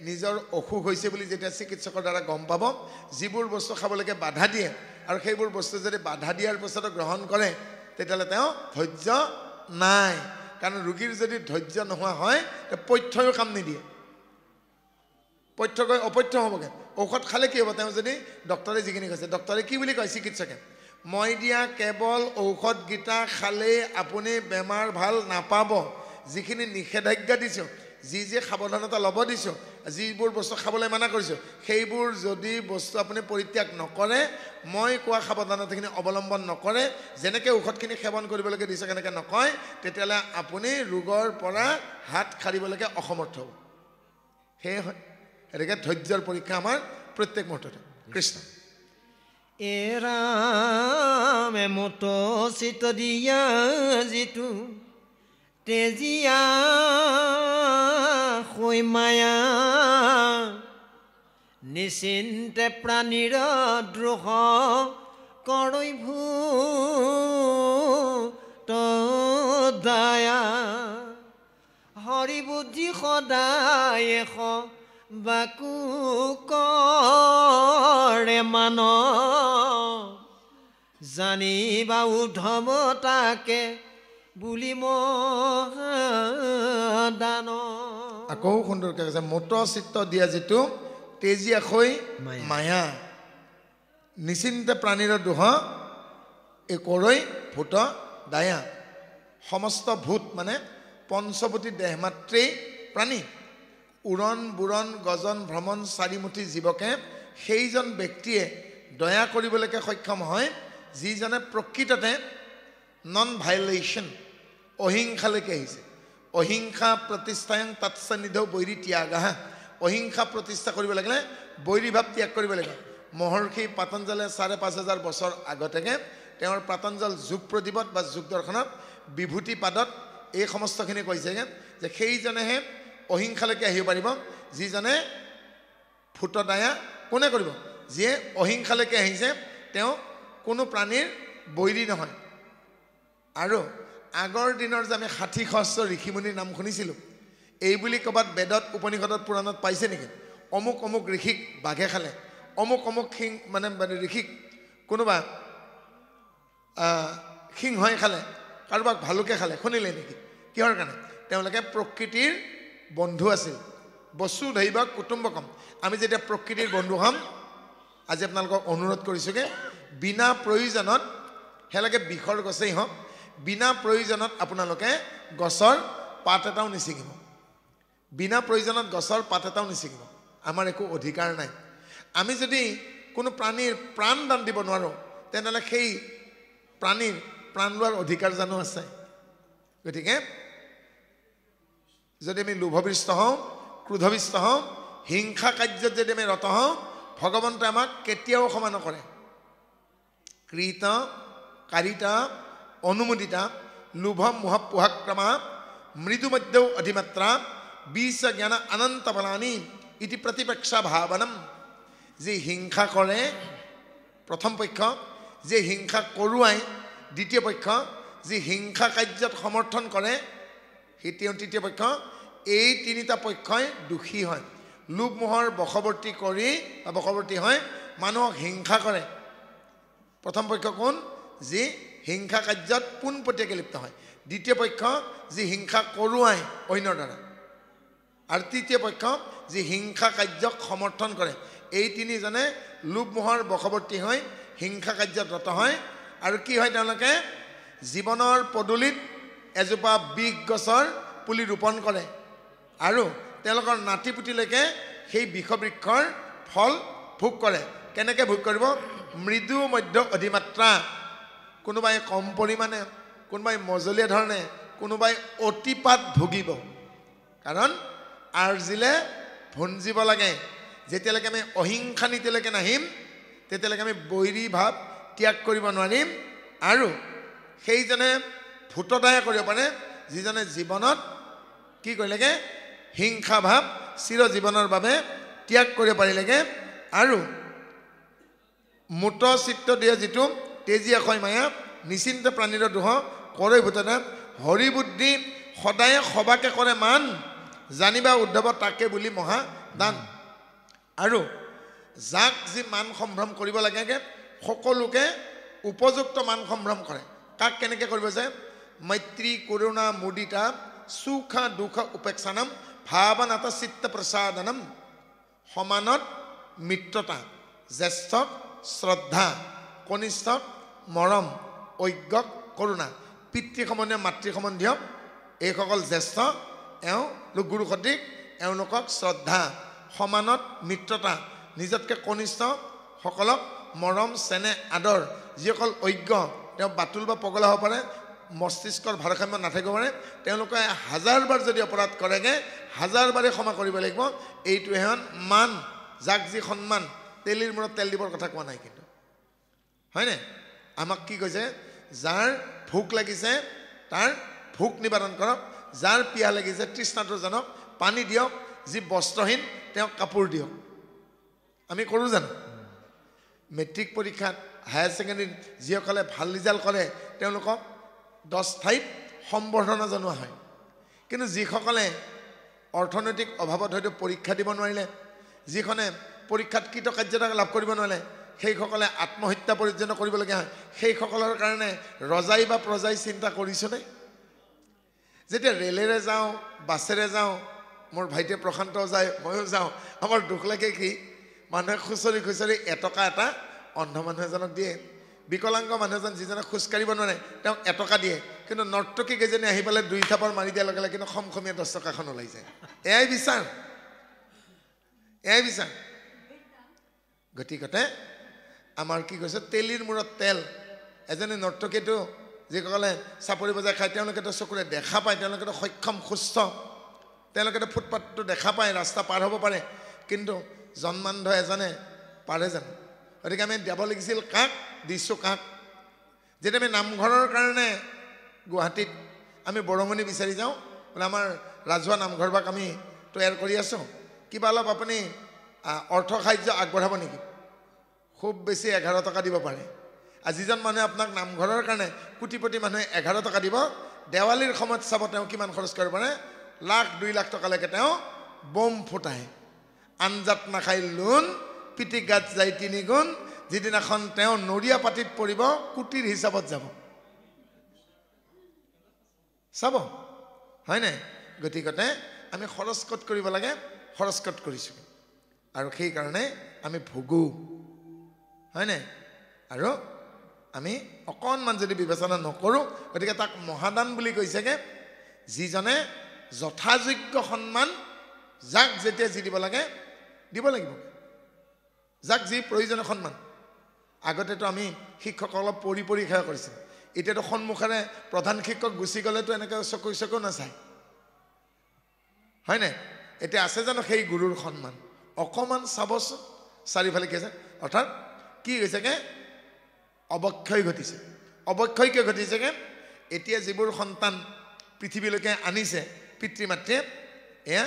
নিজৰ অসুখ হৈছে বুলি যেতিয়া চিকিৎসকৰ দ্বাৰা গম পাব যিবোৰ বস্তু খাবলৈকে বাধা দিয়ে আৰু সেইবোৰ বস্তু যদি বাধা দিয়াৰ পিছত গ্ৰহণ কৰে তেতিয়াহ'লে তেওঁ ধৈৰ্য নাই কাৰণ ৰোগীৰ যদি ধৈৰ্য নোহোৱা হয় তে পথ্যও কাম নিদিয়ে পথ্য গৈ অপথ্য হ'বগে ঔষধ খালে কি হ'ব তেওঁ যদি ডক্টৰে যিখিনি কৈছে ডক্টৰে কি বুলি কয় চিকিৎসকে মই দিয়া কেৱল ঔষধকেইটা খালে আপুনি বেমাৰ ভাল নাপাব যিখিনি নিষেধাজ্ঞা দিছোঁ যি যি সাৱধানতা ল'ব দিছোঁ যিবোৰ বস্তু খাবলৈ মানা কৰিছোঁ সেইবোৰ যদি বস্তু আপুনি পৰিত্যাগ নকৰে মই কোৱা সাৱধানতাখিনি অৱলম্বন নকৰে যেনেকৈ ঔষধখিনি সেৱন কৰিবলৈকে দিছে কেনেকৈ নকয় তেতিয়াহ'লে আপুনি ৰোগৰ পৰা হাত সাৰিবলৈকে অসমৰ্থ হ'ব সেয়ে হয় এনেকৈ ধৈৰ্যৰ পৰীক্ষা আমাৰ প্ৰত্যেক মুহূৰ্ততে কৃষ্ণ এৰামে মত চিত দিয়া যিটো তেজিয়া হৈ মায়া নিচিন্তে প্ৰাণীৰ দ্ৰোহ কৰৈ ভূত দয়া হৰি বুদ্ধি সদায় বাকু কৰে মান জানিবা উদ্ধম তাকে বুলি মহাদান আকৌ সুন্দৰকৈ কৈছে মত চিত্ত দিয়া যিটো তেজিয়া হৈ মায়া নিচিন্তে প্ৰাণীৰ দোহ এই কৰৈ ভূত দায়া সমস্ত ভূত মানে পঞ্চভূতি দেহমাত্ৰেই প্ৰাণী উৰণ বুৰণ গজন ভ্ৰমণ চাৰিমুঠি জীৱকে সেইজন ব্যক্তিয়ে দয়া কৰিবলৈকে সক্ষম হয় যিজনে প্ৰকৃততে নন ভাইলেশ্যন অহিংসালৈকে আহিছে অহিংসা প্ৰতিষ্ঠায়ং তৎসন্নিধৌ বৈৰী ত্যাগা অহিংসা প্ৰতিষ্ঠা কৰিব লাগিলে বৈৰী ভাৱ ত্যাগ কৰিব লাগিব মহৰ্ষি পতঞ্জলে ৫,৫০০ বছৰ আগতেকে তেওঁৰ পতঞ্জল যোগ প্ৰদীপত বা যোগ দৰ্শনত বিভূতি পাদত এই সমস্তখিনি কৈছেগৈ যে সেইজনেহে অহিংসালৈকে আহিব পাৰিব যিজনে ফুটদায়া কোনে কৰিব যিয়ে অহিংসালৈকে আহিছে তেওঁ কোনো প্ৰাণীৰ বৈৰী নহয় আৰু আগৰ দিনৰ যে আমি ৬০ সহস্ৰ ঋষিমুনিৰ নাম শুনিছিলোঁ এই বুলি ক'ৰবাত বেদত উপনিষদত পুৰাণত পাইছে নেকি অমুক অমুক ঋষিক বাঘে খালে অমুক অমুক মানে ঋষিক কোনোবা সিংহই খালে কাৰোবাক ভালুকে খালে শুনিলে নেকি কিহৰ কাৰণে তেওঁলোকে প্ৰকৃতিৰ বন্ধু আছিল বসুধৈৱ কুটুম্বকম আমি যেতিয়া প্ৰকৃতিৰ বন্ধু হ'ম আজি আপোনালোকক অনুৰোধ কৰিছোঁগৈ বিনা প্ৰয়োজনত হেলাগে বিষৰ গছেই হওক বিনা প্ৰয়োজনত আপোনালোকে গছৰ পাত এটাও নিছিঙিব বিনা প্ৰয়োজনত গছৰ পাত এটাও নিছিঙিব আমাৰ একো অধিকাৰ নাই আমি যদি কোনো প্ৰাণীৰ প্ৰাণ দান দিব নোৱাৰোঁ তেনেহ'লে সেই প্ৰাণীৰ প্ৰাণ লোৱাৰ অধিকাৰ জানো আছে গতিকে যদি আমি লোভবিষ্ট হওঁ ক্ৰোধবিষ্ট হওঁ হিংসা কাৰ্যত যদি আমি ৰত হওঁ ভগৱন্তই আমাক কেতিয়াও ক্ষমা নকৰে কৃত কাৰিতা অনুমোদিতা লোভ মোহ পোহাক্ৰমা মৃদুমধ্যৌ অধিমাত্ৰা বিষ জ্ঞান অনন্ত ফলানি ইতি প্ৰতিপেক্ষা ভাৱনম যি হিংসা কৰে প্ৰথম পক্ষ যি হিংসা কৰোৱাই দ্বিতীয় পক্ষ যি হিংসা কাৰ্যত সমৰ্থন কৰে সেই তৃতীয় পক্ষ এই তিনিটা পক্ষই দোষী হয় লোভ মোহৰ বশৱৰ্তী কৰি বা বশৱৰ্তী হয় মানুহক হিংসা কৰে প্ৰথম পক্ষ কোন যি হিংসা কাৰ্যত পোনপটীয়াকৈ লিপ্ত হয় দ্বিতীয় পক্ষ যি হিংসা কৰোৱাই অন্যৰ দ্বাৰা আৰু তৃতীয় পক্ষ যি হিংসা কাৰ্যক সমৰ্থন কৰে এই তিনিজনে লোভ মোহৰ বশৱৰ্তী হৈ হিংসা কাৰ্যত ৰত হয় আৰু কি হয় তেওঁলোকে জীৱনৰ পদূলিত এজোপা বিষ গছৰ পুলি ৰোপণ কৰে আৰু তেওঁলোকৰ নাতিপুতিলৈকে সেই বিষবৃক্ষৰ ফল ভোগ কৰে কেনেকৈ ভোগ কৰিব মৃদু মধ্য অধিমাত্ৰা কোনোবাই কম পৰিমাণে কোনোবাই মজলীয়া ধৰণে কোনোবাই অতিপাত ভুগিব কাৰণ আৰ্জিলে ভুঞ্জিব লাগে যেতিয়ালৈকে আমি অহিংসা নীতিলৈকে নাহিম তেতিয়ালৈকে আমি বৈৰী ভাৱ ত্যাগ কৰিব নোৱাৰিম আৰু সেইজনে ভূতদায়া কৰিব পাৰে যিজনে জীৱনত কি কৰিলেগে হিংসা ভাৱ চিৰ জীৱনৰ বাবে ত্যাগ কৰিব পাৰিলেগে আৰু মূত চিত্ত দিয়া যিটো তেজিয়া হয় মায়া নিচিন্ত প্ৰাণীৰ দোহ কৰে ভূতদা হৰি বুদ্ধি সদায় সবাকে কৰে মান জানিবা উদ্ধৱ তাকে বুলি মহা দান আৰু যাক যি মান সম্ভ্ৰম কৰিব লাগে সকলোকে উপযুক্ত মান সম্ভ্ৰম কৰে কাক কেনেকৈ কৰিব যে মৈত্ৰী কৰুণা মুদিতা সুখ দুখ উপেক্ষানম ভাৱনাত চিত্ত প্ৰসাদনম সমানত মিত্ৰতা জ্যেষ্ঠক শ্ৰদ্ধা কনিষ্ঠক মৰম ঐজ্ঞক কৰোণা পিতৃ সম্বন্ধীয় মাতৃ সম্বন্ধীয় এইসকল জ্যেষ্ঠ এওঁলোক গুৰু সদৃশ এওঁলোকক শ্ৰদ্ধা সমানত মিত্ৰতা নিজতকৈ কনিষ্ঠ সকলক মৰম চেনেহ আদৰ যিসকল অজ্ঞ তেওঁ বাতুল বা পগলা হ'ব পাৰে মস্তিষ্কৰ ভাৰসাম্য নাথাকিব পাৰে তেওঁলোকে হাজাৰবাৰ যদি অপৰাধ কৰেগৈ হাজাৰবাৰে ক্ষমা কৰিব লাগিব এইটোহে মান যাক যি সন্মান তেলিৰ মূৰত তেল দিবৰ কথা কোৱা নাই কিন্তু হয়নে আমাক কি কৈছে যাৰ ভোক লাগিছে তাৰ ভোক নিবাৰণ কৰক যাৰ পিয়াহ লাগিছে তৃষ্ণাটো জানক পানী দিয়ক যি বস্ত্ৰহীন তেওঁক কাপোৰ দিয়ক আমি কৰোঁ জানো মেট্ৰিক পৰীক্ষাত হায়াৰ ছেকেণ্ডেৰীত যিসকলে ভাল ৰিজাল্ট কৰে তেওঁলোকক 10 ঠাইত সম্বৰ্ধনা জনোৱা হয় কিন্তু যিসকলে অৰ্থনৈতিক অভাৱত হয়তো পৰীক্ষা দিব নোৱাৰিলে যিখনে পৰীক্ষাত কৃতকাৰ্যতা লাভ কৰিব নোৱাৰিলে সেইসকলে আত্মহত্যা পৰ্যন্ত কৰিবলগীয়া হয় সেইসকলৰ কাৰণে ৰজাই বা প্ৰজাই চিন্তা কৰিছেনে যেতিয়া ৰেলেৰে যাওঁ বাছেৰে যাওঁ মোৰ ভাইটিয়ে প্ৰশান্ত যায় ময়ো যাওঁ আমাৰ দুখ লাগে কি মানুহে খুচৰি খুচৰি এটকা এটা অন্ধ মানুহ এজনক দিয়ে বিকলাংগ মানুহ এজন যিজনে খোজকাঢ়িব নোৱাৰে তেওঁক এটকা দিয়ে কিন্তু নৰ্তকী কেইজনী আহি পেলাই 2 থাপৰ মাৰি দিয়াৰ লগে লগে কিন্তু খমখমীয়া 10 টকাখন ওলাই যায় এয়াই বিচাৰ গতিকতে আমাৰ কি কৈছে তেলিৰ মূৰত তেল এজনী নৰ্তকীটো যিসকলে চাপৰি বজাই খায় তেওঁলোকেতো চকুৰে দেখা পায় তেওঁলোকেতো সক্ষম সুস্থ তেওঁলোকেতো ফুটপাথটো দেখা পায় ৰাস্তা পাৰ হ'ব পাৰে কিন্তু জন্মান্ধ এজনে পাৰে জানো গতিকে আমি দিব লাগিছিল কাক দিছোঁ কাক যেতিয়া আমি নামঘৰৰ কাৰণে গুৱাহাটীত আমি বৰঙণি বিচাৰি যাওঁ বোলে আমাৰ ৰাজহুৱা নামঘৰভাগ আমি তৈয়াৰ কৰি আছোঁ কিবা অলপ আপুনি অৰ্থ সাহায্য আগবঢ়াব নেকি খুব বেছি 11 টকা দিব পাৰে আৰু যিজন মানুহে আপোনাক নামঘৰৰ কাৰণে কোটিপতি মানুহে 11 টকা দিব দেৱালীৰ সময়ত চাব তেওঁ কিমান খৰচ কৰিব পাৰে লাখ 2 লাখ টকালৈকে তেওঁ বম ফুটায় আঞ্জাত নাখাই লোন পিটিকাত যায় 3 গুণ যিদিনাখন তেওঁ নৰিয়া পাতিত পৰিব কোটিৰ হিচাপত যাব চাব হয়নে গতিকতে আমি খৰচ কত কৰিব লাগে খৰচ কত কৰিছোঁ আৰু সেইকাৰণে আমি ভোগো হয়নে আৰু আমি অকণমান যদি বিবেচনা নকৰোঁ গতিকে তাক মহাদান বুলি কৈছেগে যিজনে যথাযোগ্য সন্মান যাক যেতিয়া যি দিব লাগে দিব লাগিব যাক যি প্ৰয়োজনীয় সন্মান আগতেতো আমি শিক্ষকসকলক পৰি সেৱা কৰিছিল এতিয়াতো সন্মুখেৰে প্ৰধান শিক্ষক গুচি গ'লেতো এনেকৈ চকু নাচায় হয়নে এতিয়া আছে জানো সেই গুৰুৰ সন্মান অকণমান চাবচোন চাৰিওফালে কি আছে অৰ্থাৎ কি হৈছেগে অৱক্ষয় ঘটিছে অৱক্ষয় কিয় ঘটিছেগে এতিয়া যিবোৰ সন্তান পৃথিৱীলৈকে আনিছে পিতৃ মাতৃয়ে এয়া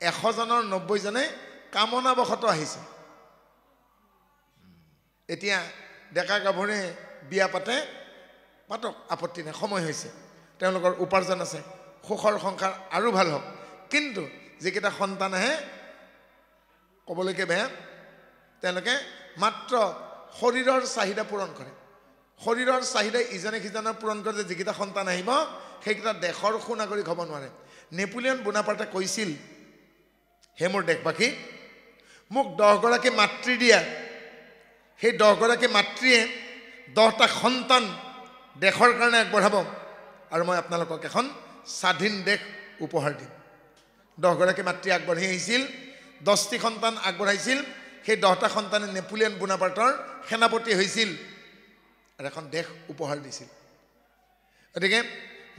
100 জনৰ 90 জনে কামনাবশতঃ আহিছে এতিয়া ডেকা গাভৰুৱে বিয়া পাতক আপত্তি নাই সময় হৈছে তেওঁলোকৰ উপাৰ্জন আছে সুখৰ সংসাৰ আৰু ভাল হওক কিন্তু যিকেইটা সন্তান আহে ক'বলৈকে বেয়া তেওঁলোকে মাত্ৰ শৰীৰৰ চাহিদা পূৰণ কৰে শৰীৰৰ চাহিদা ইজনে সিজনৰ পূৰণ কৰে যে যিকেইটা সন্তান আহিব সেইকেইটা দেশৰ সুনাগৰিক হ'ব নোৱাৰে নেপোলিয়ন বোনাপাৰ্টে কৈছিল হে মোৰ দেশবাসী মোক 10 গৰাকী মাতৃ দিয়া সেই 10 গৰাকী মাতৃয়ে 10টা সন্তান দেশৰ কাৰণে আগবঢ়াব আৰু মই আপোনালোকক এখন স্বাধীন দেশ উপহাৰ দিম 10 গৰাকী মাতৃ আগবাঢ়ি আহিছিল 10টি সন্তান আগবঢ়াইছিল সেই 10টা সন্তানে নেপোলিয়ন বোনাপাৰ্টৰ সেনাপতি হৈছিল আৰু এখন দেশ উপহাৰ দিছিল গতিকে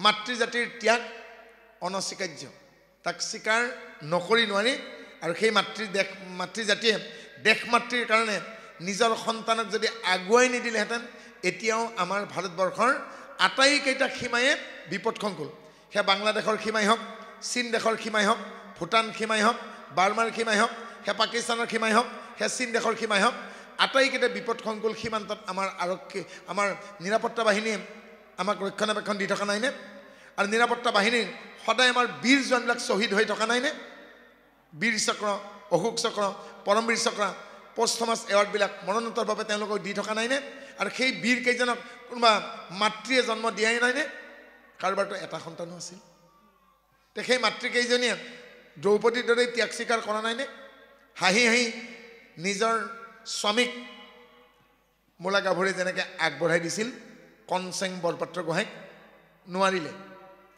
মাতৃজাতিৰ ত্যাগ অনস্বীকাৰ্য তাক স্বীকাৰ নকৰি নোৱাৰি আৰু সেই মাতৃজাতিয়ে দেশ মাতৃৰ কাৰণে নিজৰ সন্তানক যদি আগুৱাই নিদিলেহেঁতেন এতিয়াও আমাৰ ভাৰতবৰ্ষৰ আটাইকেইটা সীমায়ে বিপদসংকুল সেয়া বাংলাদেশৰ সীমাই হওক চীন দেশৰ সীমাই হওক ভূটান সীমাই হওক বাৰ্মাৰ সীমাই হওক সেয়া পাকিস্তানৰ সীমাই হওক সেয়া চীন দেশৰ সীমাই হওক আটাইকেইটা বিপদসংকুল সীমান্তত আমাৰ আৰক্ষী আমাৰ নিৰাপত্তা বাহিনীয়ে আমাক ৰক্ষণাবেক্ষণ দি থকা নাইনে আৰু নিৰাপত্তা বাহিনীৰ সদায় আমাৰ বীৰ জোৱানবিলাক শ্বহীদ হৈ থকা নাইনে বীৰ চক্ৰ অশোক চক্ৰ পৰমবীৰ চক্ৰ পোষ্ট থমাছ এৱাৰ্ডবিলাক মৰণোত্তৰভাৱে তেওঁলোকক দি থকা নাইনে আৰু সেই বীৰকেইজনক কোনোবা মাতৃয়ে জন্ম দিয়াই নাইনে কাৰোবাৰতো এটা সন্তানো আছিল তে সেই মাতৃকেইজনীয়ে দ্ৰৌপদীৰ দৰে ত্যাগ স্বীকাৰ কৰা নাইনে হাঁহি হাঁহি নিজৰ স্বামীক মূলা গাভৰুৱে যেনেকৈ আগবঢ়াই দিছিল কনচেং বৰপাত্ৰ গোহাঁইক নোৱাৰিলে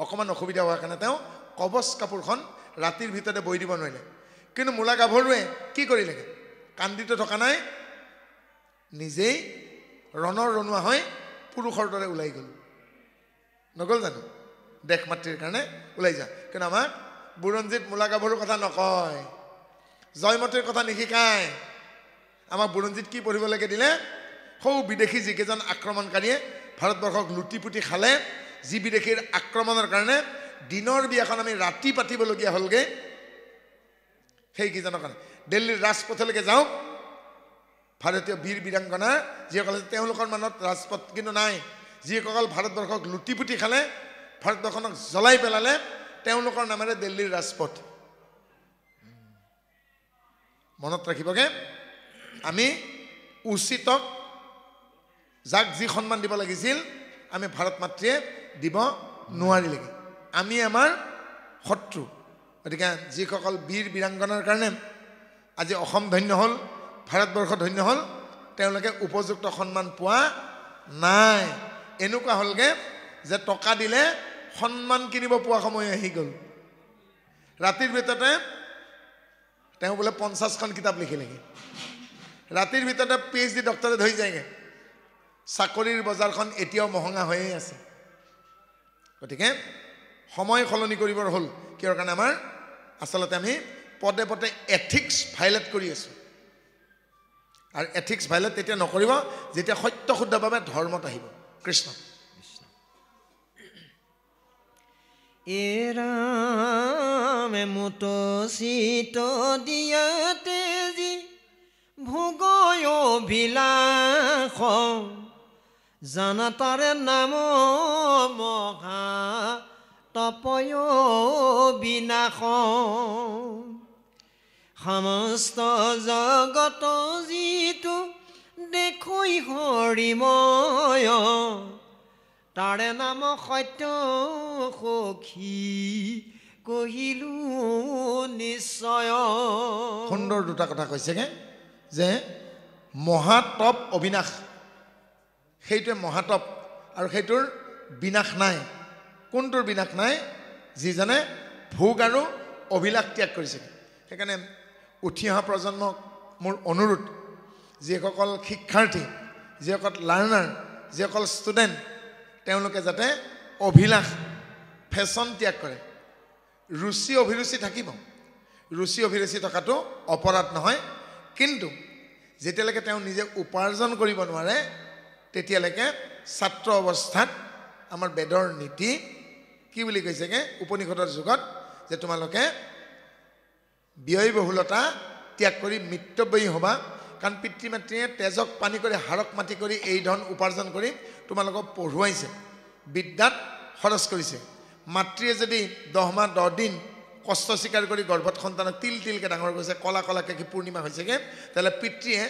অকণমান অসুবিধা হোৱাৰ কাৰণে তেওঁ কবচ কাপোৰখন ৰাতিৰ ভিতৰতে বৈ দিব নোৱাৰিলে কিন্তু মূলা গাভৰুৱে কি কৰিলেগৈ কান্দিটো থকা নাই নিজেই ৰণৰ ৰণুৱা হৈ পুৰুষৰ দৰে ওলাই গ'ল নগ'ল জানো দেশ মাতৃৰ কাৰণে ওলাই যা কিন্তু আমাক বুৰঞ্জীত মূলা গাভৰুৰ কথা নকয় জয়মতীৰ কথা নিশিকায় আমাক বুৰঞ্জীত কি পঢ়িবলৈকে দিলে সৌ বিদেশী যিকেইজন আক্ৰমণকাৰীয়ে ভাৰতবৰ্ষক লুটি পুটি খালে যি বিদেশীৰ আক্ৰমণৰ কাৰণে দিনৰ বিয়াখন আমি ৰাতি পাতিবলগীয়া হ'লগৈ সেইকেইজনৰ কাৰণে দিল্লীৰ ৰাজপথলৈকে যাওঁ ভাৰতীয় বীৰ বীৰাংগনা যিসকলে তেওঁলোকৰ মনত ৰাজপথ কিন্তু নাই যিসকল ভাৰতবৰ্ষক লুটি পুটি খালে ভাৰতবৰ্ষক জ্বলাই পেলালে তেওঁলোকৰ নামেৰে দিল্লীৰ ৰাজপথ মনত ৰাখিবগে আমি উচিতক যাক যি সন্মান দিব লাগিছিল আমি ভাৰত মাতৃয়ে দিব নোৱাৰিলেগৈ আমি আমাৰ শত্ৰু গতিকে যিসকল বীৰ বীৰাংগনাৰ কাৰণে আজি অসম ধন্য হ'ল ভাৰতবৰ্ষ ধন্য হ'ল তেওঁলোকে উপযুক্ত সন্মান পোৱা নাই এনেকুৱা হ'লগৈ যে টকা দিলে সন্মান কিনিব পোৱা সময় আহি গ'ল ৰাতিৰ ভিতৰতে তেওঁ বোলে 50খন কিতাপ লিখিলেগৈ ৰাতিৰ ভিতৰতে PhD ডক্টৰেট হৈ যায়গৈ চাকৰিৰ বজাৰখন এতিয়াও মহঙা হৈয়ে আছে গতিকে সময় সলনি কৰিবৰ হ'ল কিয়ৰ কাৰণে আমাৰ আচলতে আমি পদে পদে এথিক্স ভাইলেট কৰি আছোঁ আৰু এথিক্স ভাইলেট তেতিয়া নকৰিব যেতিয়া সত্য শুদ্ধভাৱে ধৰ্মত আহিব কৃষ্ণ এৰামে মুতচিত দিয়াতে যি ভোগয় অভিলাষ জানা তাৰে নাম মহা তপয় বিনাশ সমস্ত জগত যিটো দেখৈ হৰিময় তাৰে নাম সত্য সখী কহিলো নিশ্চয় সুন্দৰ দুটা কথা কৈছেগে যে মহাতপ অবিনাশ সেইটোৱে মহাতপ আৰু সেইটোৰ বিনাশ নাই কোনটোৰ বিনাশ নাই যিজনে ভোগ আৰু অভিলাষ ত্যাগ কৰিছে সেইকাৰণে উঠি অহা প্ৰজন্মক মোৰ অনুৰোধ যিসকল শিক্ষাৰ্থী যিসকল লাৰ্ণাৰ যিসকল ষ্টুডেণ্ট তেওঁলোকে যাতে অভিলাষ ফেশ্বন ত্যাগ কৰে ৰুচি অভিৰুচি থাকিব ৰুচি অভিৰুচি থকাটো অপৰাধ নহয় কিন্তু যেতিয়ালৈকে তেওঁ নিজে উপাৰ্জন কৰিব নোৱাৰে তেতিয়ালৈকে ছাত্ৰ অৱস্থাত আমাৰ বেদৰ নীতি কি বুলি কৈছেগে উপনিষদৰ যুগত যে তোমালোকে ব্যয়বহুলতা ত্যাগ কৰি মিতব্যয়ী হ'বা কাৰণ পিতৃ মাতৃয়ে তেজক পানী কৰি হাড়ক মাটি কৰি এই ধন উপাৰ্জন কৰি তোমালোকক পঢ়ুৱাইছে বিদ্যাত খৰচ কৰিছে মাতৃয়ে যদি 10 মাহ 10 দিন কষ্ট স্বীকাৰ কৰি গৰ্ভত সন্তানক তিল তিলকৈ ডাঙৰ কৰিছে কলা কলাকৈ পূৰ্ণিমা হৈছেগৈ তেতিয়াহ'লে পিতৃয়ে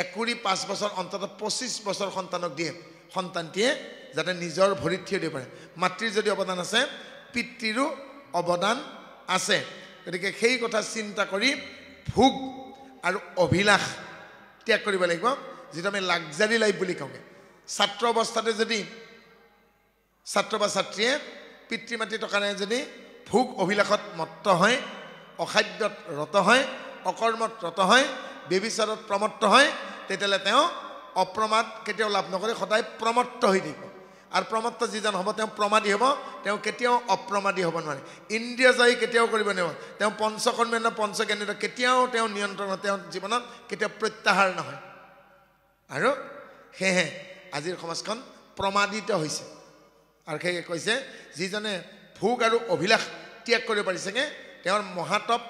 একুৰি 5 বছৰ অন্তত 25 বছৰ সন্তানক দিয়ে সন্তানটিয়ে যাতে নিজৰ ভৰিত থিয় দিব পাৰে মাতৃৰ যদি অৱদান আছে পিতৃৰো অৱদান আছে গতিকে সেই কথা চিন্তা কৰি ভোগ আৰু অভিলাষ ত্যাগ কৰিব লাগিব যিটো আমি লাক্সাৰী লাইফ বুলি কওঁগে ছাত্ৰ অৱস্থাতে যদি ছাত্ৰ বা ছাত্ৰীয়ে পিতৃ মাতৃ টকাৰে যদি ভোগ অভিলাষত মত্ত হয় অখাদ্যত ৰত হয় অকৰ্মত ৰত হয় বেবিচাৰত প্ৰমত্ত হয় তেতিয়াহ'লে তেওঁ অপ্ৰমাদ কেতিয়াও লাভ নকৰে সদায় প্ৰমত্ত হৈ থাকিব আৰু প্ৰমত্ত যিজন হ'ব তেওঁ প্ৰমাদী হ'ব তেওঁ কেতিয়াও অপ্ৰমাদী হ'ব নোৱাৰে ইন্দ্ৰিয় জয়ী কেতিয়াও কৰিব নোৱাৰিব তেওঁ পঞ্চকৰ্মেণ্য পঞ্চজ্ঞানেন্দ্ৰ কেতিয়াও তেওঁ নিয়ন্ত্ৰণ তেওঁ জীৱনত কেতিয়াও প্ৰত্যাহাৰ নহয় আৰু সেয়েহে আজিৰ সমাজখন প্ৰমাদিত হৈছে আৰু সেয়ে কৈছে যিজনে ভোগ আৰু অভিলাষ ত্যাগ কৰিব পাৰিছেগে তেওঁৰ মহাতপ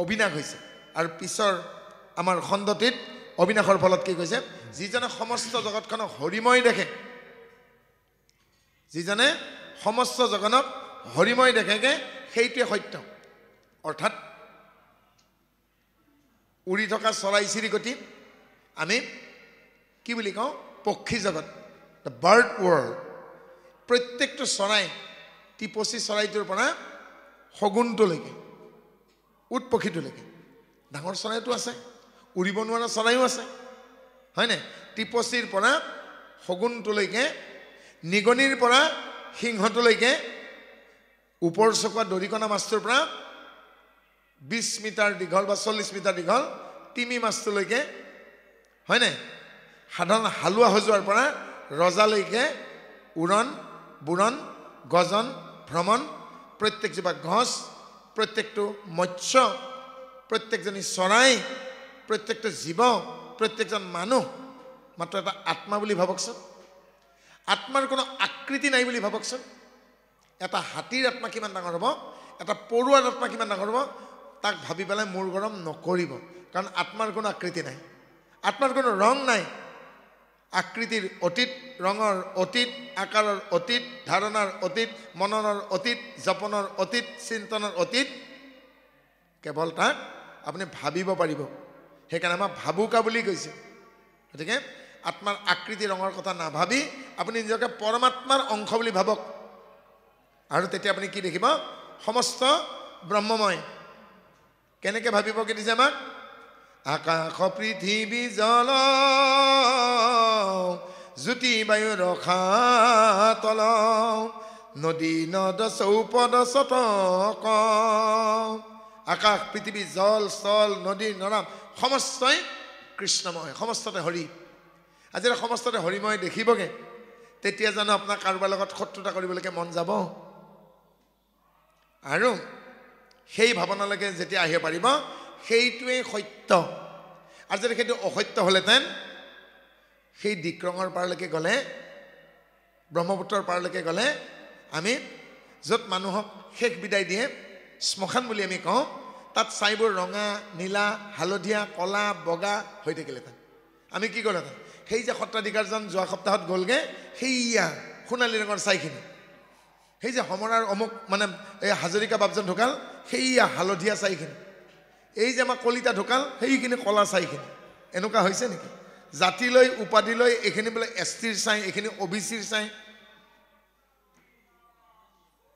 অবিনাশ হৈছে আৰু পিছৰ আমাৰ খণ্ডটিত অবিনাশৰ ফলত কি কৈছে যিজনে সমস্ত জগতখনক হৰিময় দেখে যিজনে সমস্ত জগতক হৰিময় দেখেগে সেইটোৱে সত্য অৰ্থাৎ উৰি থকা চৰাই চিৰিকটি আমি কি বুলি কওঁ পক্ষী জগত দ্য বাৰ্ড ৱৰ্ল্ড প্ৰত্যেকটো চৰাই টিপচি চৰাইটোৰ পৰা শগুনটোলৈকে উট পক্ষীটোলৈকে ডাঙৰ চৰাইটো আছে উৰিব নোৱাৰা চৰাইও আছে হয়নে টিপচিৰ পৰা শগুনটোলৈকে নিগনিৰ পৰা সিংহটোলৈকে ওপৰ চকুৱা দৰিকণা মাছটোৰ পৰা 20 মিটাৰ দীঘল বা 40 মিটাৰ দীঘল তিমি মাছটোলৈকে হয়নে সাধাৰণ হালুৱা হজুৱাৰ পৰা ৰজালৈকে উৰণ বুৰণ গজন ভ্ৰমণ প্ৰত্যেকজোপা গছ প্ৰত্যেকটো মৎস্য প্ৰত্যেকজনী চৰাই প্ৰত্যেকটো জীৱ প্ৰত্যেকজন মানুহ মাত্ৰ এটা আত্মা বুলি ভাবকচোন আত্মাৰ কোনো আকৃতি নাই বুলি ভাবকচোন এটা হাতীৰ আত্মা কিমান ডাঙৰ হ'ব এটা পৰুৱাৰ আত্মা কিমান ডাঙৰ হ'ব তাক ভাবি পেলাই মূৰ গৰম নকৰিব কাৰণ আত্মাৰ কোনো আকৃতি নাই আত্মাৰ কোনো ৰং নাই আকৃতিৰ অতীত ৰঙৰ অতীত আকাৰৰ অতীত ধাৰণাৰ অতীত মননৰ অতীত জপনৰ অতীত চিন্তনৰ অতীত কেৱল তাক আপুনি ভাবিব পাৰিব সেইকাৰণে আমাৰ ভাবুকা বুলি কৈছে গতিকে আত্মাৰ আকৃতি ৰঙৰ কথা নাভাবি আপুনি নিজকে পৰমাত্মাৰ অংশ বুলি ভাবক আৰু তেতিয়া আপুনি কি দেখিব সমস্ত ব্ৰহ্মময় কেনেকৈ ভাবিব কি দিছে আমাক আকাশ পৃথিৱী জল জ্যোতি বায়ু ৰখা তল নদী নদ চৌপদ চতক আকাশ পৃথিৱী জল স্থল নদী নৰাম সমস্তই কৃষ্ণময় সমস্ততে হৰি আজিৰ সমস্ততে হৰিময় দেখিবগে তেতিয়া জানো আপোনাৰ কাৰোবাৰ লগত শত্ৰুতা কৰিবলৈকে মন যাব আৰু সেই ভাৱনালৈকে যেতিয়া আহিব পাৰিব সেইটোৱেই সত্য আৰু যদি সেইটো অসত্য হ'লেহেঁতেন সেই দিক্ৰঙৰ পাৰলৈকে গ'লে ব্ৰহ্মপুত্ৰৰ পাৰলৈকে গ'লে আমি য'ত মানুহক শেষ বিদায় দিয়ে শ্মশান বুলি আমি কওঁ তাত ছাইবোৰ ৰঙা নীলা হালধীয়া কলা বগা হৈ থাকিলেহেঁতেন আমি কি কৰিলেহেঁতেন সেই যে সত্ৰাধিকাৰজন যোৱা সপ্তাহত গ'লগৈ সেইয়া সোণালী ৰঙৰ ছাইখিনি সেই যে সমৰাৰ অমুক মানে এই হাজৰিকা বাপজন ঢুকাল সেইয়া হালধীয়া ছাইখিনি এই যে আমাৰ কলিতা ঢুকাল সেইখিনি কলা ছাইখিনি এনেকুৱা হৈছে নেকি জাতিলৈ উপাধিলৈ এইখিনি বোলে এছটিৰ ছাই এইখিনি অবিচিৰ ছাই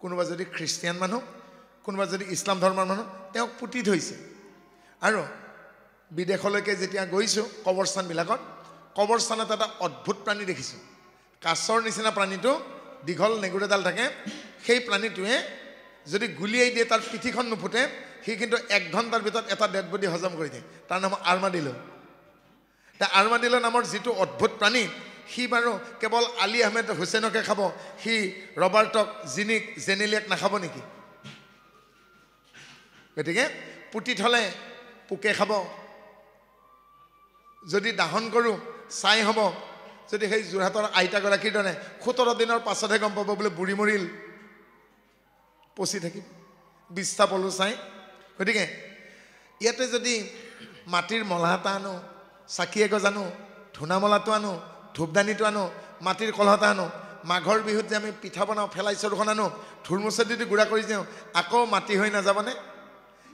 কোনোবা যদি খ্ৰীষ্টিয়ান মানুহ কোনোবা যদি ইছলাম ধৰ্মৰ মানুহ তেওঁক পুতি থৈছে আৰু বিদেশলৈকে যেতিয়া গৈছোঁ কবৰস্থানবিলাকত কবৰস্থানত এটা অদ্ভুত প্ৰাণী দেখিছোঁ কাছৰ নিচিনা প্ৰাণীটো দীঘল নেগুৰ এডাল থাকে সেই প্ৰাণীটোৱে যদি গুলিয়াই দিয়ে তাৰ পিঠিখন নুফুটে সি কিন্তু 1 ঘণ্টাৰ ভিতৰত এটা ডেড বডি হজম কৰি দিয়ে তাৰ নাম আৰ্মাডিলো আৰ্মাডিলো নামৰ যিটো অদ্ভুত প্ৰাণী সি বাৰু কেৱল আলী আহমেদ হুছেইনকে খাব সি ৰবাৰ্টক জিনিক জেনেলিয়াক নাখাব নেকি গতিকে পুতি থ'লে পোকে খাব যদি দাহন কৰোঁ ছাই হ'ব যদি সেই যোৰহাটৰ আইতাগৰাকীৰ দৰে 17 দিনৰ পাছতহে গম পাব বোলে বুঢ়ী মৰিল পচি থাকিব বিষ্ঠা পলু ছাই গতিকে ইয়াতে যদি মাটিৰ মলা এটা আনো চাকি এগছ আনো ধূনামলাটো আনো ধূপদানিটো আনো মাটিৰ কলহ এটা আনো মাঘৰ বিহুত যে আমি পিঠা বনাওঁ ফেলাই চৰুখন আনো ধুৰমুচে দি গুড়া কৰি দিওঁ আকৌ মাটি হৈ নাযাবনে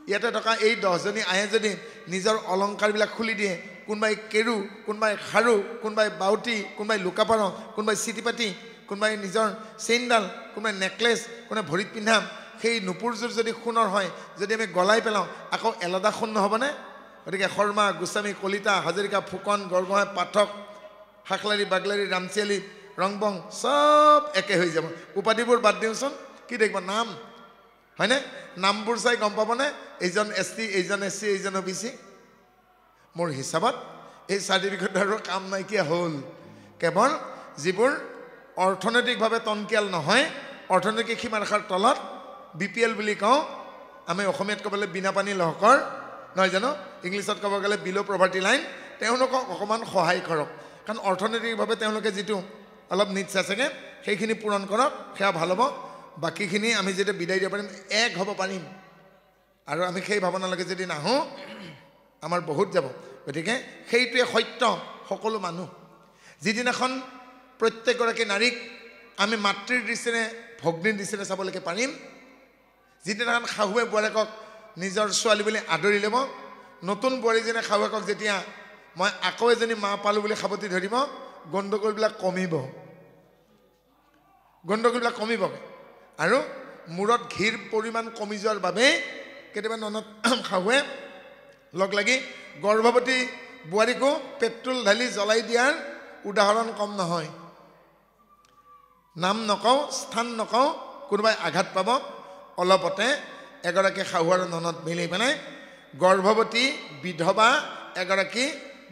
ইয়াতে থকা এই 10জনী আয়ে যদি নিজৰ অলংকাৰবিলাক খুলি দিয়ে কোনোবাই কেৰু কোনোবাই খাৰু কোনোবাই বাউটি কোনোবাই লুকাপাৰ কোনোবাই চিটিপাতি কোনোবাই নিজৰ চেইনডাল কোনোবাই নেকলেছ কোনোবাই ভৰিত পিন্ধা সেই নুপুৰযোৰ যদি সোণৰ হয় যদি আমি গলাই পেলাওঁ আকৌ এলদা সোণ নহ'বনে গতিকে শৰ্মা গোস্বামী কলিতা হাজৰিকা ফুকন গড়গোহাঁই পাঠক হাকলাৰী বাগলাৰী ৰামচিয়ালী ৰংবং চব একে হৈ যাব উপাধিবোৰ বাদ দিওঁচোন কি দেখিব নাম হয়নে নামবোৰ চাই গম পাবনে এইজন ST এইজন SC এইজন OBC মোৰ হিচাপত এই চাৰ্টিফিকেটৰ কাম নাইকিয়া হ'ল কেৱল যিবোৰ অৰ্থনৈতিকভাৱে টনকিয়াল নহয় অৰ্থনৈতিক সীমাৰেখাৰ তলত BPL বুলি কওঁ আমি অসমীয়াত ক'বলৈ বিনা পানী লহকৰ নহয় জানো ইংলিছত ক'ব গ'লে বিল' প্ৰভাৰ্টি লাইন তেওঁলোকক অকণমান সহায় কৰক কাৰণ অৰ্থনৈতিকভাৱে তেওঁলোকে যিটো অলপ নিডছ আছেগৈ সেইখিনি পূৰণ কৰক সেয়া ভাল হ'ব বাকীখিনি আমি যেতিয়া বিদায় দিব পাৰিম এক হ'ব পাৰিম আৰু আমি সেই ভাৱনালৈকে যদি নাহোঁ আমাৰ বহুত যাব গতিকে সেইটোৱে সত্য সকলো মানুহ যিদিনাখন প্ৰত্যেকগৰাকী নাৰীক আমি মাতৃৰ দৃষ্টিৰে ভগ্নীৰ দৃষ্টিৰে চাবলৈকে পাৰিম যিদিনাখন শাহুৱে বোৱাৰীয়েকক নিজৰ ছোৱালী বুলি আদৰি ল'ব নতুন বোৱাৰীজনে শাহুৱেকক যেতিয়া মই আকৌ এজনী মা পালোঁ বুলি সাৱতি ধৰিব গণ্ডগোলবিলাক কমিব আৰু মূৰত ঘিৰ পৰিমাণ কমি যোৱাৰ বাবে কেতিয়াবা ননদ শাহুৱে লগ লাগি গৰ্ভৱতী বোৱাৰীকো পেট্ৰল ঢালি জ্বলাই দিয়াৰ উদাহৰণ কম নহয় নাম নকওঁ স্থান নকওঁ কোনোবাই আঘাত পাব অলপতে এগৰাকী শাহু আৰু ননদ মিলি পেলাই গৰ্ভৱতী বিধৱা এগৰাকী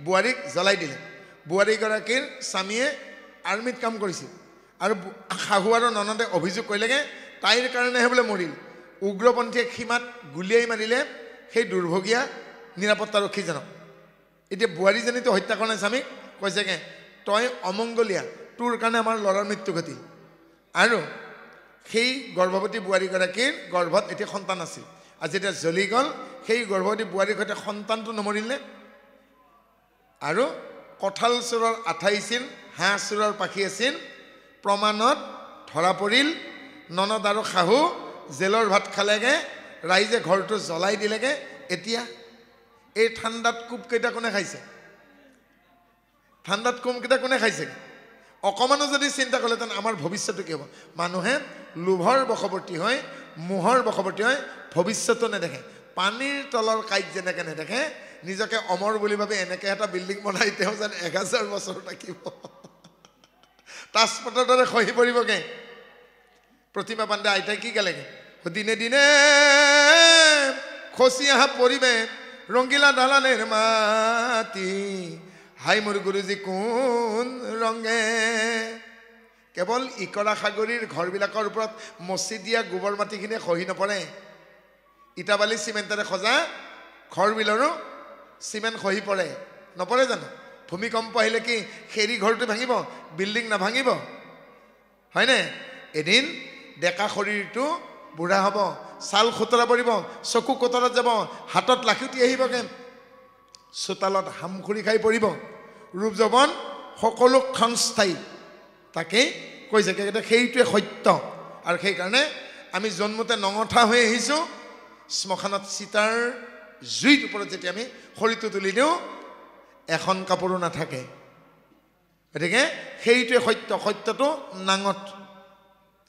বোৱাৰীক জ্বলাই দিলে বোৱাৰীগৰাকীৰ স্বামীয়ে আৰ্মিত কাম কৰিছিল আৰু শাহু আৰু ননদে অভিযোগ কৰিলেগৈ তাইৰ কাৰণেহে বোলে মৰিল উগ্ৰপন্থীয়ে সীমাত গুলিয়াই মাৰিলে সেই দুৰ্ভগীয়া নিৰাপত্তাৰক্ষীজনক এতিয়া বোৱাৰীজনীতো হত্যা কৰা নাই স্বামীক কৈছেগৈ তই অমংগলীয়া তোৰ কাৰণে আমাৰ ল'ৰাৰ মৃত্যু ঘটিল আৰু সেই গৰ্ভৱতী বোৱাৰীগৰাকীৰ গৰ্ভত এতিয়া সন্তান আছিল আৰু যেতিয়া জ্বলি গ'ল সেই গৰ্ভৱতী বোৱাৰীৰ সৈতে সন্তানটো নমৰিলে আৰু কঁঠাল চোৰৰ আঠাইছিল হাঁহ চোৰৰ পাখি আছিল প্ৰমাণত ধৰা পৰিল ননদ আৰু শাহু জেলৰ ভাত খালেগে ৰাইজে ঘৰটো জ্বলাই দিলেগে এতিয়া এই ঠাণ্ডাত কোবকেইটা কোনে খাইছে অকমানো যদি চিন্তা কৰিলেহেঁতেন আমাৰ ভৱিষ্যতটো কি হ'ব মানুহে লোভৰ বশৱৰ্তী হয় মোহৰ বশৱৰ্তী হয় ভৱিষ্যতো নেদেখে পানীৰ তলৰ কাইট যেনেকৈ নেদেখে নিজকে অমৰ বুলি ভাবি এনেকৈ এটা বিল্ডিং বনাই তেওঁ যেন 1000 বছৰ থাকিব তাজপাতৰ দৰে খহি পৰিবগৈ প্ৰতিমা পাণ্ডে আইতাই কি গালেগে দিনে দিনে খচি অহা পৰিৱেশ ৰংগিলা দালানেৰ মাটি হাই মোৰ গুৰুজী কোন ৰঙে কেৱল ইকৰা সাগৰীৰ ঘৰবিলাকৰ ওপৰত মচি দিয়া গোবৰ মাটিখিনিয়ে খহি নপৰে ইটাবালি চিমেণ্টেৰে সজা ঘৰবিলাৰো চিমেণ্ট খহি পৰে নপৰে জানো ভূমিকম্প আহিলে কি খেৰী ঘৰটো ভাঙিব বিল্ডিং নাভাঙিব হয়নে এদিন ডেকা শৰীৰটো বুঢ়া হ'ব ছাল খুতৰা পৰিব চকু কোতৰত যাব হাতত লাখুটি আহিবগে চোতালত হামখুৰি খাই পৰিব ৰূপ যৌৱন সকলো ক্ষণস্থায়ী তাকেই কৈছে সেইটোৱে সত্য আৰু সেইকাৰণে আমি জন্মতে নঙঠা হৈ আহিছোঁ শ্মশানত চিতাৰ জুইৰ ওপৰত যেতিয়া আমি শৰীৰটো তুলি দিওঁ এখন কাপোৰো নাথাকে গতিকে সেইটোৱে সত্যটো নাঙঠ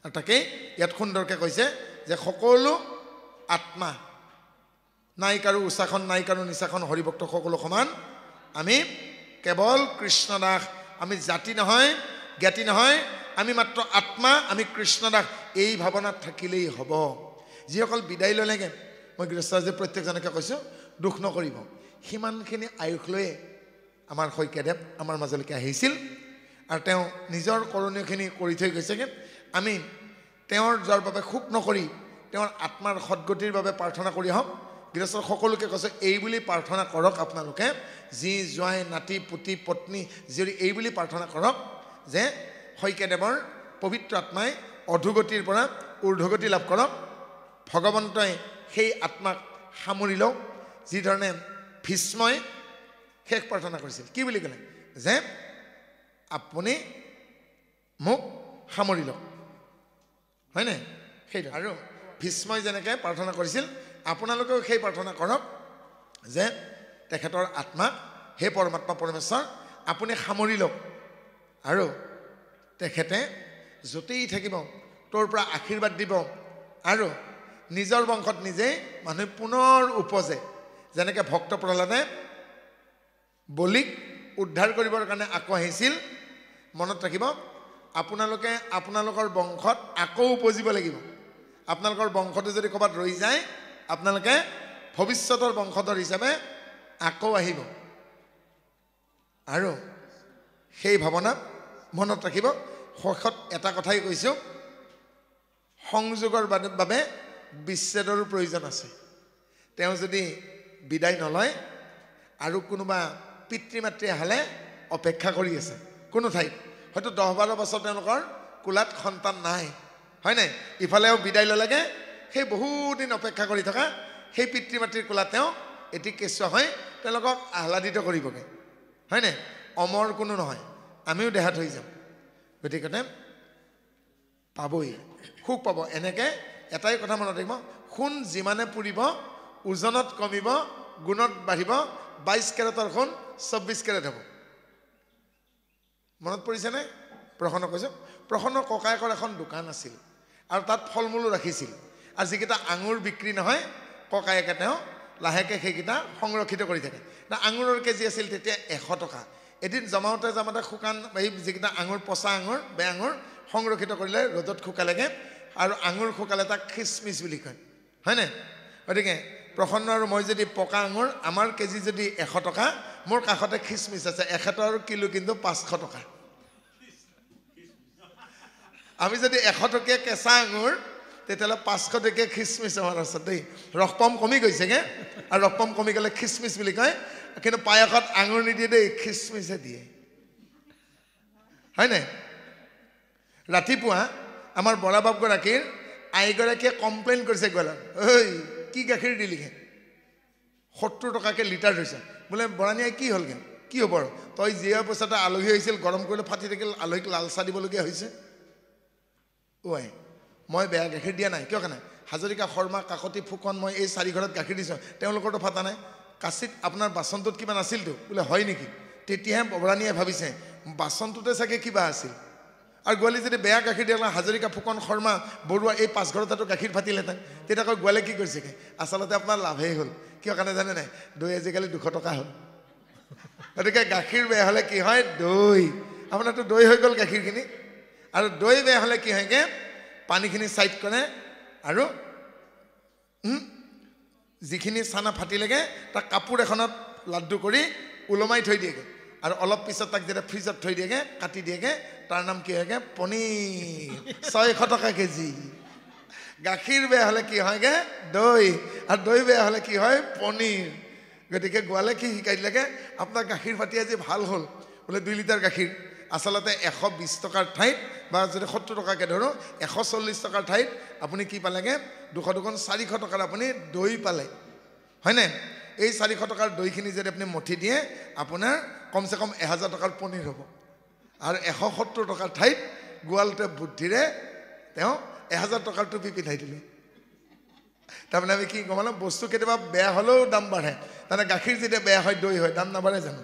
আৰু তাকেই ইয়াত সুন্দৰকৈ কৈছে যে সকলো আত্মা নাই কাৰো উচাখন নাই কাৰো নিচাখন হৰিভক্ত সকলো সমান আমি কেৱল কৃষ্ণ দাস আমি জাতি নহয় জ্ঞাতি নহয় আমি মাত্ৰ আত্মা আমি কৃষ্ণ দাস এই ভাৱনাত থাকিলেই হ'ব যিসকল বিদায় ল'লেগৈ মই গৃহস্থজী প্ৰত্যেকজনকে কৈছোঁ দুখ নকৰিব সিমানখিনি আয়ুস লৈয়ে আমাৰ শইকীয়াদেৱ আমাৰ মাজলৈকে আহিছিল আৰু তেওঁ নিজৰ কৰণীয়খিনি কৰি থৈ গৈছেগৈ আমি তেওঁৰ যোৱাৰ বাবে শোক নকৰি তেওঁৰ আত্মাৰ সদ্গতিৰ বাবে প্ৰাৰ্থনা কৰি আহক গৃহস্থ সকলোকে কৈছোঁ এই বুলি প্ৰাৰ্থনা কৰক আপোনালোকে যি জোৱাই নাতি পুতি পত্নী জীয়ৰী এই বুলি প্ৰাৰ্থনা কৰক যে শইকীয়াদেৱৰ পবিত্ৰ আত্মাই অধোগতিৰ পৰা ঊৰ্ধগতি লাভ কৰক ভগৱন্তই সেই আত্মাক সামৰি লওক যিধৰণে ভীষ্মই শেষ প্ৰাৰ্থনা কৰিছিল কি বুলি ক'লে যে আপুনি মোক সামৰি লওক হয়নে সেইটো আৰু ভীষ্মই যেনেকৈ প্ৰাৰ্থনা কৰিছিল আপোনালোকেও সেই প্ৰাৰ্থনা কৰক যে তেখেতৰ আত্মাক হে পৰমাত্মা পৰমেশ্বৰ আপুনি সামৰি লওক আৰু তেখেতে য'তেই থাকিব তোৰ পৰা আশীৰ্বাদ দিব আৰু নিজৰ বংশত নিজেই মানুহে পুনৰ উপজে যেনেকৈ ভক্ত প্ৰহ্লাদে বলিক উদ্ধাৰ কৰিবৰ কাৰণে আকৌ আহিছিল মনত ৰাখিব আপোনালোকে আপোনালোকৰ বংশত আকৌ উপজিব লাগিব আপোনালোকৰ বংশটো যদি ক'ৰবাত ৰৈ যায় আপোনালোকে ভৱিষ্যতৰ বংশধৰ হিচাপে আকৌ আহিব আৰু সেই ভাৱনা মনত ৰাখিব শেষত এটা কথাই কৈছোঁ সংযোগৰ বাবে বিচ্ছেদৰো প্ৰয়োজন আছে তেওঁ যদি বিদায় নলয় আৰু কোনোবা পিতৃ মাতৃ আহালে অপেক্ষা কৰি আছে কোনো ঠাইত হয়তো 10-12 বছৰ তেওঁলোকৰ কোলাত সন্তান নাই হয়নে ইফালেও বিদায় ল'লেগৈ সেই বহুদিন অপেক্ষা কৰি থকা সেই পিতৃ মাতৃৰ কোলাত তেওঁ এটি কেঁচুৱা হয় তেওঁলোকক আহ্লাদিত কৰিবগৈ হয়নে অমৰ কোনো নহয় আমিও দেহাত হৈ যাম গতিকে পাবই সুখ পাব এনেকৈ এটাই কথা মনত ৰাখিব সোণ যিমানে পুৰিব ওজনত কমিব গুণত বাঢ়িব 22 কেৰেটৰ সোণ 24 কেৰেট হ'ব মনত পৰিছেনে প্ৰসন্ন কৈছো প্ৰসন্ন ককায়েকৰ এখন দোকান আছিল আৰু তাত ফল মূলো ৰাখিছিল আৰু যিকেইটা আঙুৰ বিক্ৰী নহয় ককায়েকে তেওঁ লাহেকে সেইকেইটা সংৰক্ষিত কৰি থাকে না আঙুৰৰ কেজি আছিল তেতিয়া 100 টকা এদিন জমাওঁতে জামাতে শুকান এই যিকেইটা আঙুৰ পচা আঙুৰ বেয়া আঙুৰ সংৰক্ষিত কৰিলে ৰ'দত শুকালেগে আৰু আঙুৰ শুকালে তাক খিচমিচ বুলি কয় হয়নে গতিকে প্ৰসন্ন আৰু মই যদি পকা আঙুৰ আমাৰ কেজি যদি 100 টকা মোৰ কাষতে খিচমিচ আছে 100 কিলো কিন্তু 500 টকা আমি যদি 100 টকীয়া কেঁচা আঙুৰ তেতিয়ালে 500 টকীয়া খিচমিচ আমাৰ আছে দেই ৰসপম কমি গৈছেগে আৰু ৰসপম কমি গ'লে খিচমিচ বুলি কয় কিন্তু পায়সত আঙুৰ নিদিয়ে দেই খিচমিচে দিয়ে হয়নে ৰাতিপুৱা আমাৰ বৰা বাপ গৰাকীৰ আইগৰাকীয়ে কমপ্লেইন কৰিছে গোৱালত ঐ কি গাখীৰ দিলিহে 70 টকাকে লিটাৰ হৈছে বোলে বৰানীয়ে কি হ'লগে কি হ'ব তই জিয়া পইচাটা আলহী হৈছিল গৰম কৰিলে ফাটি থাকিল আলহীক লাল চাহ দিবলগীয়া হৈছে ঐ মই বেয়া গাখীৰ দিয়া নাই কিয় কাৰণে হাজৰিকা শৰ্মা কাকতি ফুকন মই এই 4 ঘৰত গাখীৰ দিছোঁ তেওঁলোকৰতো ফাটা নাই কাচিত আপোনাৰ বাচনটোত কিবা নাছিলতো বোলে হয় নেকি তেতিয়াহে বৰানীয়ে ভাবিছে বাচনটোতে চাগে কিবা আছিল আৰু গোৱালি যদি বেয়া গাখীৰ দিলে হাজৰিকা ফুকন শৰ্মা বৰুৱা এই 5 ঘৰতো গাখীৰ ফাটিলেহেঁতেন তেতিয়া আকৌ গোৱালে কি কৰিছেগে আচলতে আপোনাৰ লাভেই হ'ল কিয় কাৰণে জানে নাই দৈ আজিকালি 200 টকা হ'ল গতিকে গাখীৰ বেয়া হ'লে কি হয় দৈ আপোনাৰতো দৈ হৈ গ'ল গাখীৰখিনি আৰু দৈ বেয়া হ'লে কি হয়গে পানীখিনি সাইড কৰে আৰু যিখিনি চানা ফাটিলেগে তাক কাপোৰ এখনত লাড্ডু কৰি উলমাই থৈ দিয়েগে আৰু অলপ পিছত তাক যেতিয়া ফ্ৰিজত থৈ দিয়েগে কাটি দিয়েগে তাৰ নাম কি হয়গে পনীৰ 600 টকা কেজি গাখীৰ বেয়া হ'লে কি হয়গে দৈ আৰু দৈ বেয়া হ'লে কি হয় পনীৰ গতিকে গোৱালে কি শিকাই দিলেগে আপোনাৰ গাখীৰ ফাটি আজি ভাল হ'ল বোলে 2 লিটাৰ গাখীৰ আচলতে 120 টকাৰ ঠাইত বা যদি 70 টকাকে ধৰো 140 টকাৰ ঠাইত আপুনি কি পালেগে 400 টকাৰ আপুনি দৈ পালে হয়নে এই 400 টকাৰ দৈখিনি যদি আপুনি মঠি দিয়ে আপোনাৰ কমসে কম 1000 টকাৰ পনীৰ হ'ব আৰু 170 টকাৰ ঠাইত গোৱালতে বুদ্ধিৰে তেওঁ 1000 টকাৰ টুপি পিন্ধাই দিলে তাৰমানে আমি কি কমালো বস্তু কেতিয়াবা বেয়া হ'লেও দাম বাঢ়ে মানে গাখীৰ যেতিয়া বেয়া হয় দৈ হয় দাম নাবাঢ়ে জানো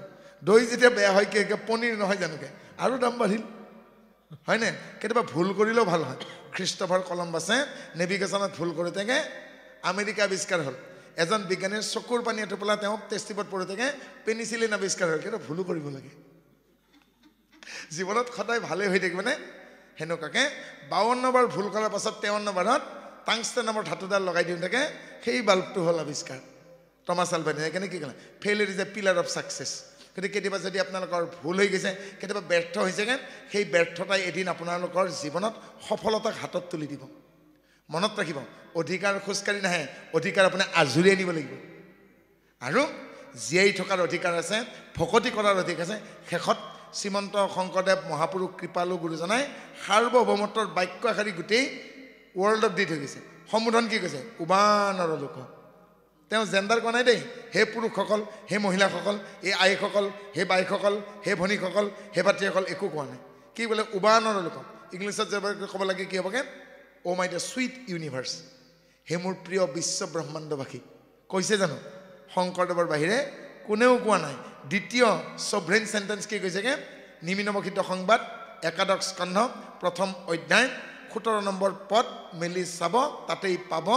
দৈ যেতিয়া বেয়া হয় কি পনীৰ নহয় জানোকে আৰু দাম বাঢ়িল হয়নে কেতিয়াবা ভুল কৰিলেও ভাল হয় খ্ৰীষ্টফাৰ কলম্বাছে নেভিগেশ্যনত ভুল কৰোঁতেগে আমেৰিকা আৱিষ্কাৰ হ'ল এজন বিজ্ঞানীৰ চকুৰ পানী এটোপলা তেওঁ টেষ্টিপত পৰোঁতেগে পেনিচিলিন আৱিষ্কাৰ হ'ল কিন্তু ভুলো কৰিব লাগে জীৱনত সদায় ভালে হৈ থাকিবনে হেনকাকে 52 বাৰ ভুল কৰাৰ পাছত 53 বাৰত টাংষ্টেন নামৰ ধাতুডাল লগাই দিওঁতেগে সেই বাল্বটো হ'ল আৱিষ্কাৰ টমাছ আলভা এডিছনে কি ক'লে failure is a pillar of success গতিকে কেতিয়াবা যদি আপোনালোকৰ ভুল হৈ গৈছে কেতিয়াবা ব্যৰ্থ হৈছেগে সেই ব্যৰ্থতাই এদিন আপোনালোকৰ জীৱনত সফলতাক হাতত তুলি দিব মনত ৰাখিব অধিকাৰ খোজকাঢ়ি নাহে অধিকাৰ আপুনি আজুৰি আনিব লাগিব আৰু জীয়াই থকাৰ অধিকাৰ আছে ভকতি কৰাৰ অধিকাৰ আছে শেষত শ্ৰীমন্ত শংকৰদেৱ মহাপুৰুষ কৃপালু গুৰুজনাই সাৰ্বভৌমত্বৰ বাক্য এষাৰি গোটেই ৱৰ্ল্ডত দি থৈ গৈছে সম্বোধন কি কৈছে উবানৰ লোক তেওঁ জেণ্ডাৰ কোৱা নাই দেই হে পুৰুষসকল হে মহিলাসকল হে আইসকল হে বাইসকল হে ভনীসকল হে ভাতৃসকল একো কোৱা নাই কি বোলে উবানৰ লোক ইংলিছত যে ক'ব লাগে কি হ'বগে অ' মাই দ্য চুইট ইউনিভাৰ্ছ হে মোৰ প্ৰিয় বিশ্ব ব্ৰহ্মাণ্ডবাসী কৈছে জানো শংকৰদেৱৰ বাহিৰে কোনেও কোৱা নাই দ্বিতীয় সভৰেন সেন্টেন্স কি কৈছেগে নিমিনমখিত সংবাদ একাদশ স্কন্ধ প্ৰথম অধ্যায় 17 নম্বৰ পদ মেলি চাব তাতেই পাব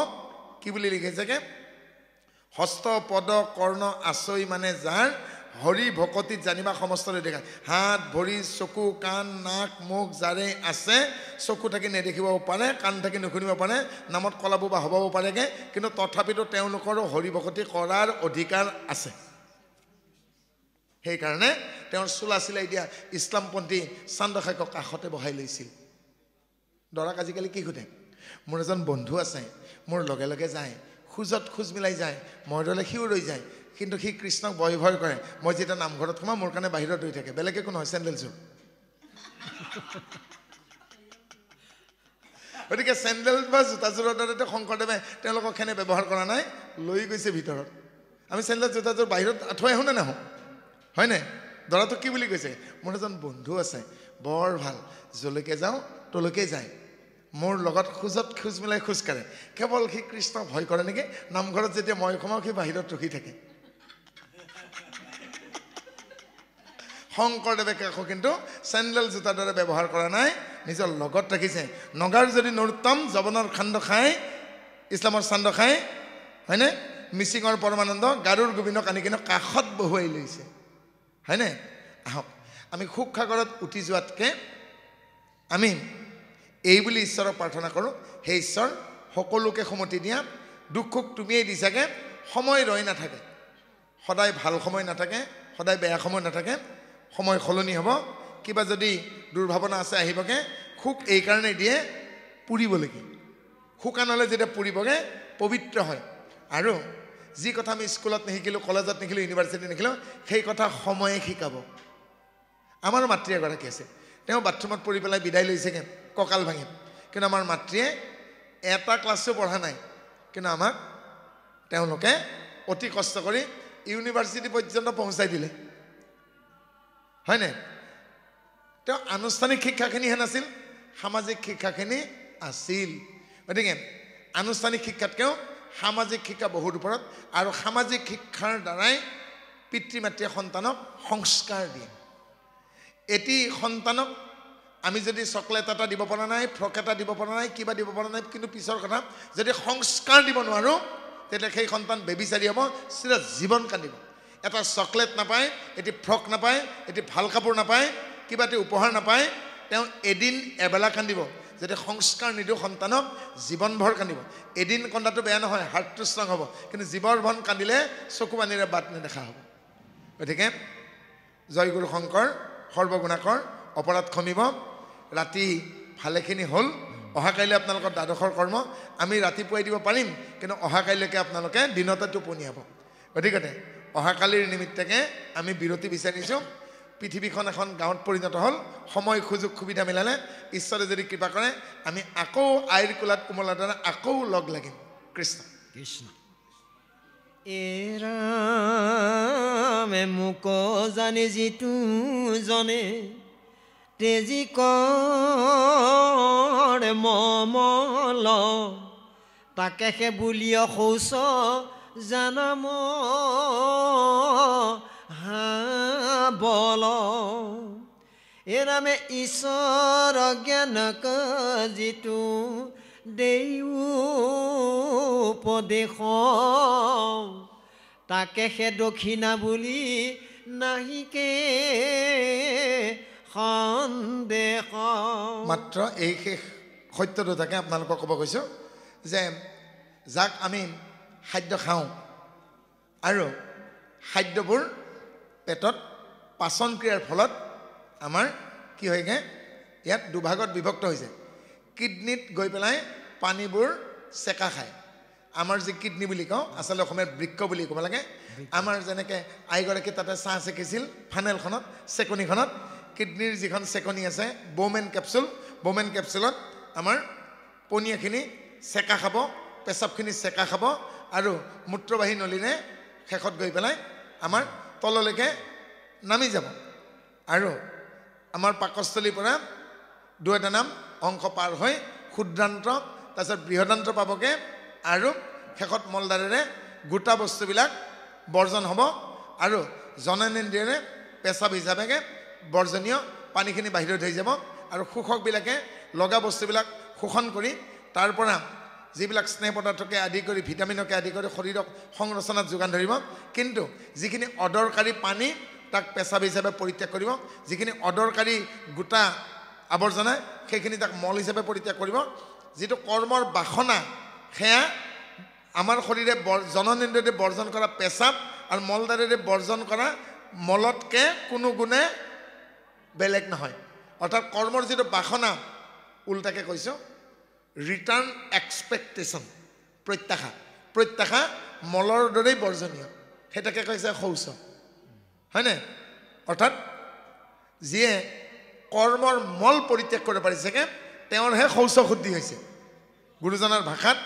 কি বুলি লিখিছেগে হস্ত পদ কৰ্ণ আচই মানে যাৰ হৰি ভকতিত জানিবা সমস্তৰে দেখা হাত ভৰি চকু কাণ নাক মুখ যাৰে আছে চকু থাকি নেদেখিব পাৰে কাণ থাকি নুশুনিব পাৰে নামত কলাব বা হ'বও পাৰেগে কিন্তু তথাপিতো তেওঁলোকৰো হৰি ভকতি কৰাৰ অধিকাৰ আছে সেইকাৰণে তেওঁৰ চোলা চিলাই দিয়া ইছলামপন্থী চান্দখাকক কাষতে বহাই লৈছিল দৰাক আজিকালি কি সোধে মোৰ এজন বন্ধু আছে মোৰ লগে লগে যায় খোজত খোজ মিলাই যায় মই দলে সিও ৰৈ যায় কিন্তু সি কৃষ্ণক ভয় কৰে মই যেতিয়া নামঘৰত সোমাওঁ মোৰ কাৰণে বাহিৰত ৰৈ থাকে বেলেগ একো নহয় চেণ্ডেলযোৰ গতিকে চেণ্ডেল বা জোতাযোৰৰ দ্বাৰা শংকৰদেৱে তেওঁলোকক খেনে ব্যৱহাৰ কৰা নাই লৈ গৈছে ভিতৰত আমি চেণ্ডেল জোতাযোৰ বাহিৰত থৈ আহোঁ নে নাহোঁ হয়নে দৰাটোক কি বুলি কৈছে মোৰ এজন বন্ধু আছে বৰ ভাল যলৈকে যাওঁ তলৈকে যায় মোৰ লগত খোজত খোজ মিলাই খোজ কাঢ়ে কেৱল সি কৃষ্ণক ভয় কৰে নেকি নামঘৰত যেতিয়া মই সোমাওঁ সি বাহিৰত ৰখি থাকে শংকৰদেৱে কাকো কিন্তু চেণ্ডেল জোতাৰ দৰে ব্যৱহাৰ কৰা নাই, নিজৰ লগত ৰাখিছে। নগাৰ যদি নৰোত্তম যৱনৰ খাণ্ড খায়, ইছলামৰ চান্দ খায়, হয়নে? মিচিঙৰ পৰমানন্দ গাৰুৰ গোবিন্দক আনি কিনে কাষত বহুৱাই লৈছে, হয়নে? আহক আমি সুখ সাগৰত উঠি যোৱাতকৈ আমি এই বুলি ঈশ্বৰক প্ৰাৰ্থনা কৰোঁ, হে ঈশ্বৰ সকলোকে সমতি দিয়া, দুখ সুখ তুমিয়েই দিছাগে, সময় ৰৈ নাথাকে, সদায় ভাল সময় নাথাকে, সদায় বেয়া সময় নাথাকে, সময় সলনি হ'ব। কিবা যদি দুৰ্ভাৱনা আছে আহিবগে, সুখ এইকাৰণে দিয়ে পুৰিবলৈকে, শুকানলৈ যেতিয়া পুৰিবগে পবিত্ৰ হয়। আৰু যি কথা আমি স্কুলত নিশিকিলোঁ, কলেজত নিশিলোঁ, ইউনিভাৰ্চিটিত নিশিলোঁ, সেই কথা সময়ে শিকাব। আমাৰ মাতৃ এগৰাকী আছে, তেওঁ বাথৰুমত পৰি পেলাই বিদায় লৈছেগৈ কঁকাল ভাঙি, কিন্তু আমাৰ মাতৃয়ে এটা ক্লাছো পঢ়া নাই, কিন্তু আমাক তেওঁলোকে অতি কষ্ট কৰি ইউনিভাৰ্চিটি পৰ্যন্ত পহুচাই দিলে, হয়নে? তেওঁ আনুষ্ঠানিক শিক্ষাখিনিহে নাছিল, সামাজিক শিক্ষাখিনি আছিল। গতিকে আনুষ্ঠানিক শিক্ষাতকৈও সামাজিক শিক্ষা বহুত ওপৰত, আৰু সামাজিক শিক্ষাৰ দ্বাৰাই পিতৃ মাতৃয়ে সন্তানক সংস্কাৰ দিয়ে। এটি সন্তানক আমি যদি চকলেট এটা দিব পৰা নাই, ফ্ৰক এটা দিব পৰা নাই, কিবা দিব পৰা নাই, কিন্তু পিছৰ কথা যদি সংস্কাৰ দিব নোৱাৰোঁ, তেতিয়া সেই সন্তান বেবিচাৰি হ'ব, চিৰা জীৱন কান্দিব। এটা চকলেট নাপায়, এটি ফ্ৰক নাপায়, এটি ভাল কাপোৰ নাপায়, কিবা এটি উপহাৰ নাপায়, তেওঁ এদিন এবেলা কান্দিব। যদি সংস্কাৰ নিদিওঁ সন্তানক, জীৱনভৰ কান্দিব। এদিন কন্দাটো বেয়া নহয়, হাৰ্টটো ষ্ট্ৰং হ'ব, কিন্তু জীৱনভৰ কান্দিলে চকু পানীৰে বাট নেদেখা হ'ব। গতিকে জয় গুৰু শংকৰ সৰ্বগুণাকৰ, অপৰাধ ক্ষমিব। ৰাতি ভালেখিনি হ'ল, অহাকাইলৈ আপোনালোকৰ দ্বাদশৰ কৰ্ম আমি ৰাতিপুৱাই দিব পাৰিম, কিন্তু অহাকাইলৈকে আপোনালোকে দিনতে টোপনিয়াব। গতিকে অহাকালিৰ নিমিত্তকে আমি বিৰতি বিচাৰিছোঁ। পৃথিৱীখন এখন গাঁৱত পৰিণত হ'ল, সময় সুযোগ সুবিধা মিলালে ঈশ্বৰে যদি কৃপা কৰে আমি আকৌ আইৰ কোলাত কোমলৰ দ্বাৰা আকৌ লগ লাগিম। কৃষ্ণ কৃষ্ণ। এৰামে মোক জানে যিটো জনে, তেজি কৰে মমল, তাকে সে বুলিয় শৌচ জানাম বল। এৰামে ঈশ্বৰ জ্ঞানক যিটো দেও উপদেশ, তাকে সে দক্ষিণা বুলি নাহিকে সন্দেহ। মাত্ৰ এই শেষ সত্য দুটাকে আপোনালোকক ক'ব কৈছোঁ যে যাক আমি খাদ্য খাওঁ আৰু খাদ্যবোৰ পেটত পাচন ক্ৰিয়াৰ ফলত আমাৰ কি হয়গৈ, ইয়াত দুভাগত বিভক্ত হৈছে। কিডনীত গৈ পেলাই পানীবোৰ চেকা খায়। আমাৰ যি কিডনী বুলি কওঁ, আচলতে অসমীয়াত বৃক্ক বুলি ক'ব লাগে। আমাৰ যেনেকৈ আইগৰাকী তাতে চাহ চেকিছিল ফানেলখনত, চেকনিখনত, কিডনীৰ যিখন চেকনি আছে ব'মেন কেপচুল, ব'মেন কেপচুলত আমাৰ পনীয়াখিনি চেকা খাব, পেচাবখিনি চেকা খাব, আৰু মূত্ৰবাহী নলীৰে শেষত গৈ পেলাই আমাৰ তললৈকে নামি যাব, আৰু আমাৰ পাকস্থলীৰ পৰা দুটা নাম অংশ পাৰ হৈ ক্ষুদ্ৰান্ত, তাৰপিছত বৃহদান্ত পাবগৈ, আৰু শেষত মলদাৰেৰে গোটা বস্তুবিলাক বৰ্জন হ'ব, আৰু জননেন্দ্ৰিয়েৰে পেচাব হিচাপেকে বৰ্জনীয় পানীখিনি বাহিৰত হৈ যাব, আৰু শোষকবিলাকে লগা বস্তুবিলাক শোষণ কৰি তাৰ পৰা যিবিলাক স্নেহ পদাৰ্থকে আদি কৰি ভিটামিনকে আদি কৰি শৰীৰক সংৰচনাত যোগান ধৰিব। কিন্তু যিখিনি অদৰকাৰী পানী তাক পেচাব হিচাপে পৰিত্যাগ কৰিব, যিখিনি অদৰকাৰী গোটা আৱৰ্জনা সেইখিনি তাক মল হিচাপে পৰিত্যাগ কৰিব। যিটো কৰ্মৰ বাসনা সেয়া আমাৰ শৰীৰে জননেন্দ্ৰিয়েৰে বৰ্জন কৰা পেচাব আৰু মলদাৰেৰে বৰ্জন কৰা মলতকৈ কোনো গুণে বেলেগ নহয়। অৰ্থাৎ কৰ্মৰ যিটো বাসনা, উল্টাকৈ কৈছোঁ ৰিটাৰ্ণ এক্সপেক্টেশ্যন, প্ৰত্যাশা, প্ৰত্যাশা মলৰ দৰেই বৰ্জনীয়, সেইটাকে কৈছে শৌচ, হয়নে? অৰ্থাৎ যিয়ে কৰ্মৰ মল পৰিত্যাগ কৰিব পাৰিছেগৈ তেওঁৰহে শৌচ শুদ্ধি হৈছে। গুৰুজনাৰ ভাষাত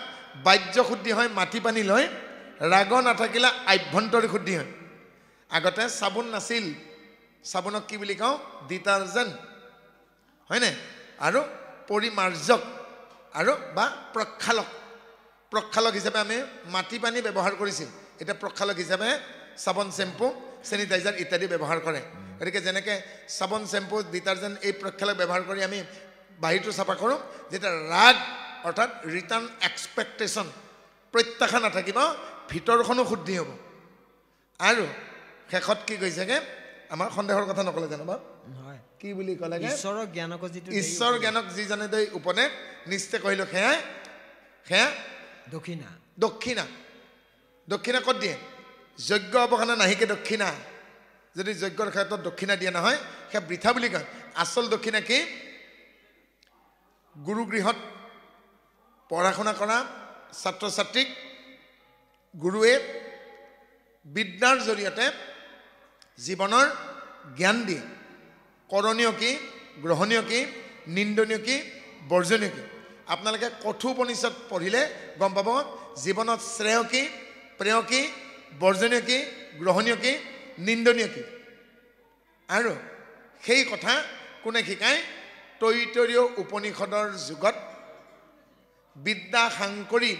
বাহ্য শুদ্ধি হয় মাটি পানী লৈ, ৰাগ নাথাকিলে আভ্যন্তৰীণ শুদ্ধি হয়। আগতে চাবোন নাছিল, চাবোনক কি বুলি কওঁ, ডিটাৰজেণ্ট, হয়নে? আৰু পৰিমাৰ্জক আৰু বা প্ৰক্ষালক, প্ৰক্ষালক হিচাপে আমি মাটি পানী ব্যৱহাৰ কৰিছিল। এতিয়া প্ৰক্ষালক হিচাপে চাবোন, চেম্পু, চেনিটাইজাৰ ইত্যাদি ব্যৱহাৰ কৰে। গতিকে যেনেকৈ চাবোন চেম্পু ডিটাৰজেণ্ট এই প্ৰক্ষালক ব্যৱহাৰ কৰি আমি বাহিৰটো চাফা কৰোঁ যেতিয়া ৰাগ অৰ্থাৎ ৰিটাৰ্ণ এক্সপেক্টেশ্যন প্ৰত্যাশা নাথাকিব ভিতৰখনো শুদ্ধি হ'ব আৰু শেষত কি কৈছেগে আমাৰ সন্দেহৰ কথা নকলে জানো কি বুলি ক'লেগে ঈশ্বৰ জ্ঞানক যি জানে দৈ উপদেশ নিশ্চয় কহিলোঁ সেয়া দক্ষিণা দক্ষিণা দক্ষিণা ক'ত দিয়ে যজ্ঞ অৱসানে নাহিকে দক্ষিণা যদি যজ্ঞৰ ক্ষেত্ৰত দক্ষিণা দিয়া নহয় সেয়া বৃথা বুলি কয় আচল দক্ষিণা কি গুৰুগৃহত পঢ়া শুনা কৰা ছাত্ৰ ছাত্ৰীক গুৰুৱে বিদ্যাৰ জৰিয়তে জীৱনৰ জ্ঞান দিয়ে কৰণীয় কি গ্ৰহণীয় কি নিন্দনীয় কি বৰ্জনীয় কি আপোনালোকে কঠোপনিষদ পঢ়িলে গম পাব জীৱনত শ্ৰেয় কি প্ৰেয় কি বৰ্জনীয় কি গ্ৰহণীয় কি নিন্দনীয় কি আৰু সেই কথা কোনে শিকায় তৈতৰীয় উপনিষদৰ যুগত বিদ্যা সাংকৰী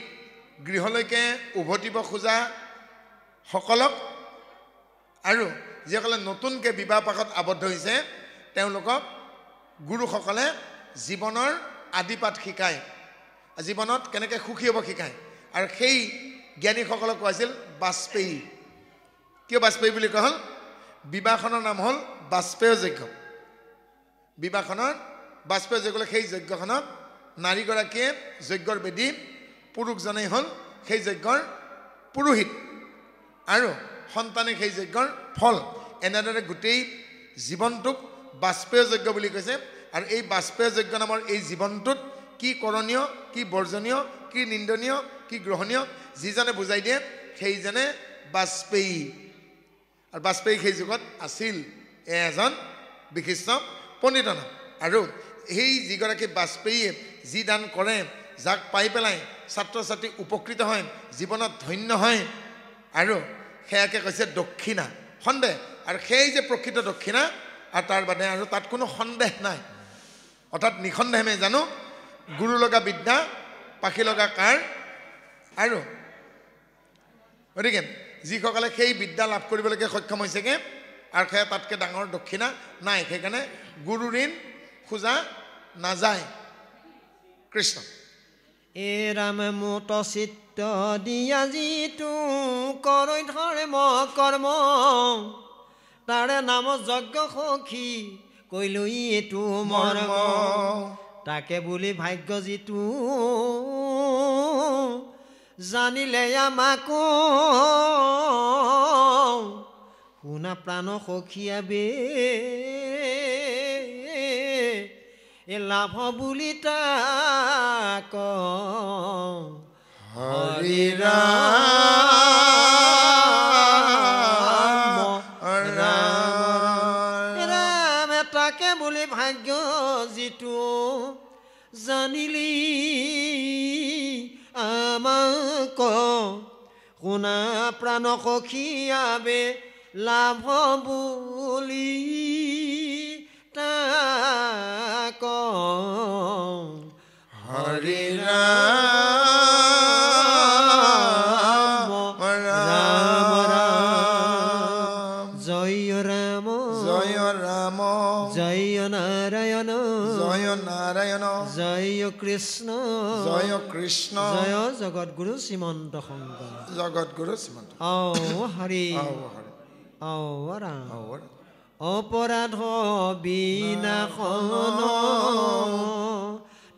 গৃহলৈকে উভতিব খোজা সকলক আৰু যিসকলে নতুনকৈ বিবাহ পাশত আবদ্ধ হৈছে তেওঁলোকক গুৰুসকলে জীৱনৰ আদিপাঠ শিকায় জীৱনত কেনেকৈ সুখী হ'ব শিকায় আৰু সেই জ্ঞানীসকলক কোৱাইছিল বাজপেয়ী কিয় বাজপেয়ী বুলি কোৱা হ'ল বিবাহখনৰ নাম হ'ল বাজপেয় যজ্ঞ বিবাহখনৰ বাজপেয় যজ্ঞ সেই যজ্ঞখনত নাৰীগৰাকীয়ে যজ্ঞৰ বেদী পুৰুষজনেই হ'ল সেই যজ্ঞৰ পুৰোহিত আৰু সন্তানে সেই যজ্ঞৰ ফল এনেদৰে গোটেই জীৱনটোক বাজপেয় যজ্ঞ বুলি কৈছে আৰু এই বাজপেয় যজ্ঞ নামৰ এই জীৱনটোত কি কৰণীয় কি বৰ্জনীয় কি নিন্দনীয় কি গ্ৰহণীয় যিজনে বুজাই দিয়ে সেইজনে বাজপেয়ী আৰু বাজপেয়ী সেই যুগত আছিল এজন বিশিষ্ট পণ্ডিত আৰু সেই যিগৰাকী বাজপেয়ীয়ে যি দান কৰে যাক পাই পেলাই ছাত্ৰ ছাত্ৰী উপকৃত হয় জীৱনত ধন্য হয় আৰু সেয়াকে কৈছে দক্ষিণা সন্দেহ আৰু সেই যে প্ৰকৃত দক্ষিণা আৰু তাৰ বাদে আৰু তাত কোনো সন্দেহ নাই অৰ্থাৎ নিসন্দেহে জানো গুৰু লগা বিদ্যা পাখি লগা কাৰ আৰু গতিকে যিসকলে সেই বিদ্যা লাভ কৰিবলৈকে সক্ষম হৈছেগৈ আৰু সেয়া তাতকৈ ডাঙৰ দক্ষিণা নাই সেইকাৰণে গুৰু ঋণ খোজা নাযায় কৃষ্ণ এ ৰাম মোত চিত্ত দিয়া যিটো কৰৈ ধৰ্ম কৰ্ম তাৰে নাম যজ্ঞ সখী কৈলো এইটো মৰ্ম তাকে বুলি ভাগ্য যিটো জানিলে আমাকো শুনা প্ৰাণ সখীয়াবে এ লাভ বুলি তাক হৰি ৰাম ৰাম তাকে বুলি ভাগ্য যিটো জানিলি আমাক শুনা প্ৰাণ সখীয়াবে লাভ বুলি তাক হৰি ৰাম ৰাম ৰাম জয় ৰাম জয় ৰাম জয় নাৰায়ণ জয় নাৰায়ণ জয় কৃষ্ণ জয় কৃষ্ণ জয় জগতগুৰু শ্ৰীমন্ত শংকৰ জগতগুৰু শ্ৰীমন্ত ঔ হৰি ঔ ৰাম অপৰাধ বিনাশন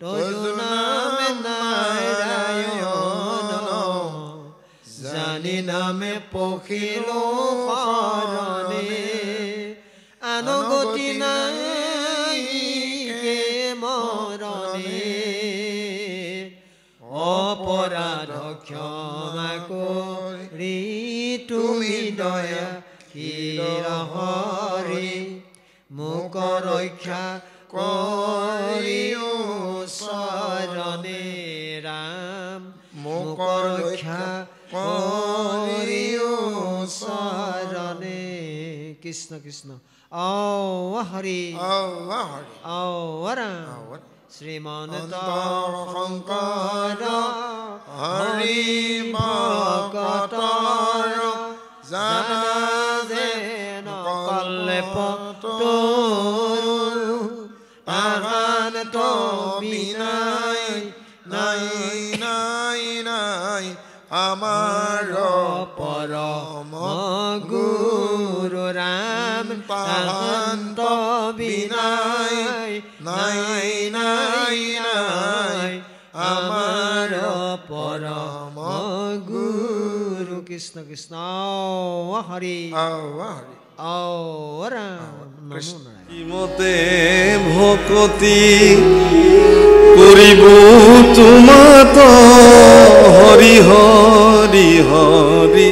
তয়ো নামে নাৰায়ণ জানি নামে পখিলো শৰণে আনগতি নাই মৰণে অপৰাধ ক্ষমা কৰি তুমি দয়া হৰি মোক ৰক্ষা কৰিও চৰণে ৰাম মোক ৰক্ষা কৰিও চৰণে কৃষ্ণ কৃষ্ণ ঔ হৰি ঔ ৰাম শ্ৰীমন্ত শংকৰ হৰি ভকতৰ জানা যেন কল্প বিনাই নাই নাই নাই আমাৰ পৰম গুৰু ৰাম তাহান্ত বিনাই নাই নাই নাই আমাৰ পৰম গুৰু কৃষ্ণ কৃষ্ণ হৰি ৰাম নমো নাৰায়ণ মতে ভকতি কৰিব তোমাত হৰি হৰি হৰি